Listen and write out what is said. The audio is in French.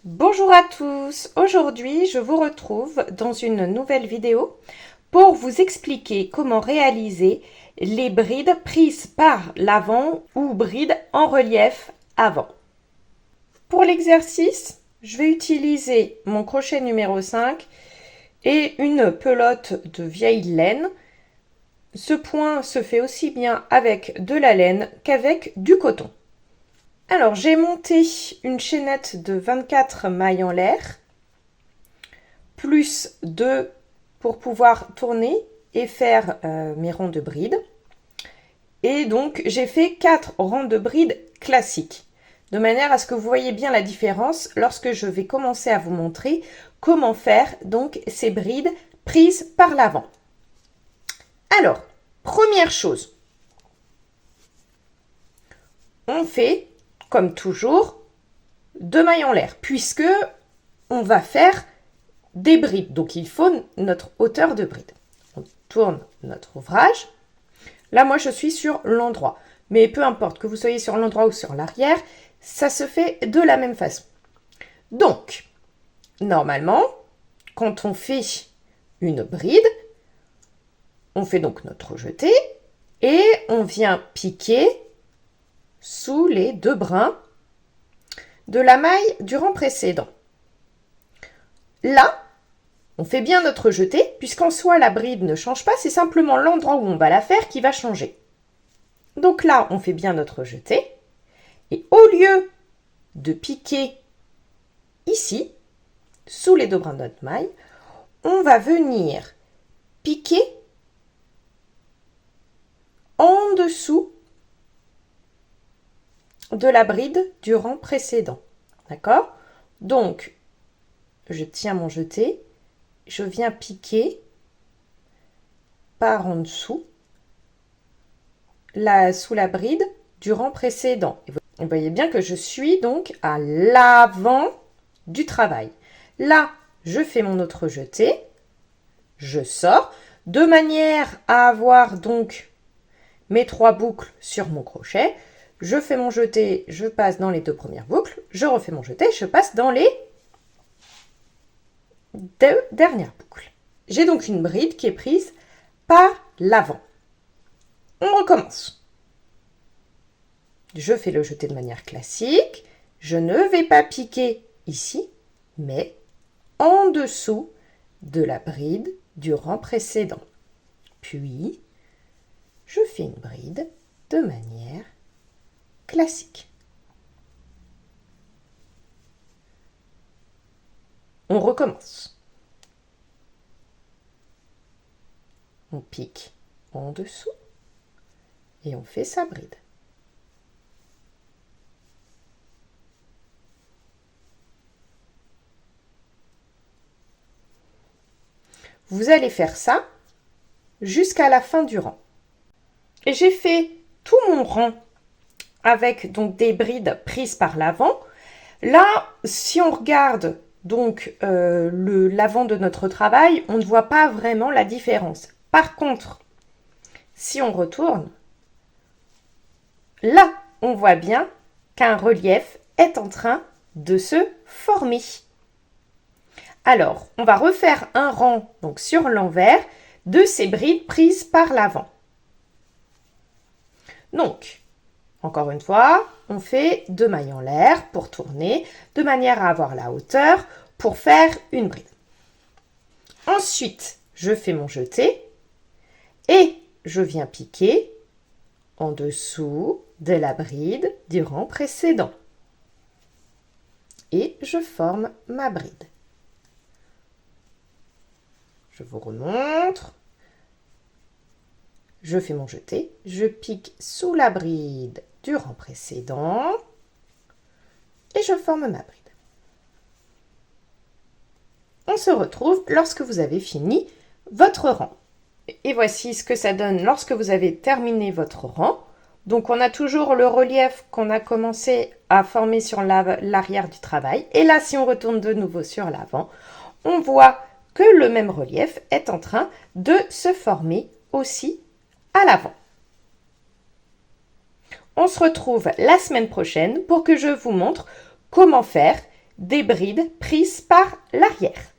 Bonjour à tous, aujourd'hui je vous retrouve dans une nouvelle vidéo pour vous expliquer comment réaliser les brides prises par l'avant ou brides en relief avant. Pour l'exercice, je vais utiliser mon crochet numéro 5 et une pelote de vieille laine. Ce point se fait aussi bien avec de la laine qu'avec du coton. Alors, j'ai monté une chaînette de 24 mailles en l'air, plus 2 pour pouvoir tourner et faire mes rangs de brides. Et donc, j'ai fait 4 rangs de brides classiques, de manière à ce que vous voyez bien la différence lorsque je vais commencer à vous montrer comment faire donc ces brides prises par l'avant. Alors, première chose, on fait comme toujours 2 mailles en l'air, puisque on va faire des brides. Donc, il faut notre hauteur de bride. On tourne notre ouvrage. Là, moi, je suis sur l'endroit. Mais peu importe que vous soyez sur l'endroit ou sur l'arrière, ça se fait de la même façon. Donc, normalement, quand on fait une bride, on fait donc notre jeté et on vient piquer sous les 2 brins de la maille du rang précédent. Là, on fait bien notre jeté, puisqu'en soi la bride ne change pas, c'est simplement l'endroit où on va la faire qui va changer. Donc là, on fait bien notre jeté, et au lieu de piquer ici, sous les 2 brins de notre maille, on va venir piquer en dessous de la bride du rang précédent. D'accord? Donc, je tiens mon jeté, je viens piquer par en dessous, sous la bride du rang précédent. Et vous voyez bien que je suis donc à l'avant du travail. Là, je fais mon autre jeté, je sors, de manière à avoir donc mes 3 boucles sur mon crochet. Je fais mon jeté, je passe dans les 2 premières boucles, je refais mon jeté, je passe dans les 2 dernières boucles. J'ai donc une bride qui est prise par l'avant. On recommence. Je fais le jeté de manière classique. Je ne vais pas piquer ici, mais en dessous de la bride du rang précédent. Puis, je fais une bride de manière classique. On recommence. On pique en dessous et on fait sa bride. Vous allez faire ça jusqu'à la fin du rang. Et j'ai fait tout mon rang avec donc des brides prises par l'avant. Là, si on regarde donc l'avant de notre travail, on ne voit pas vraiment la différence. Par contre, si on retourne, là, on voit bien qu'un relief est en train de se former. Alors, on va refaire un rang donc sur l'envers de ces brides prises par l'avant. Donc, encore une fois, on fait 2 mailles en l'air pour tourner, de manière à avoir la hauteur pour faire une bride. Ensuite, je fais mon jeté et je viens piquer en dessous de la bride du rang précédent. Et je forme ma bride. Je vous remontre. Je fais mon jeté, je pique sous la bride du rang précédent et je forme ma bride. On se retrouve lorsque vous avez fini votre rang. Et voici ce que ça donne lorsque vous avez terminé votre rang. Donc on a toujours le relief qu'on a commencé à former sur l'arrière du travail. Et là, si on retourne de nouveau sur l'avant, on voit que le même relief est en train de se former aussi à l'avant. On se retrouve la semaine prochaine pour que je vous montre comment faire des brides prises par l'arrière.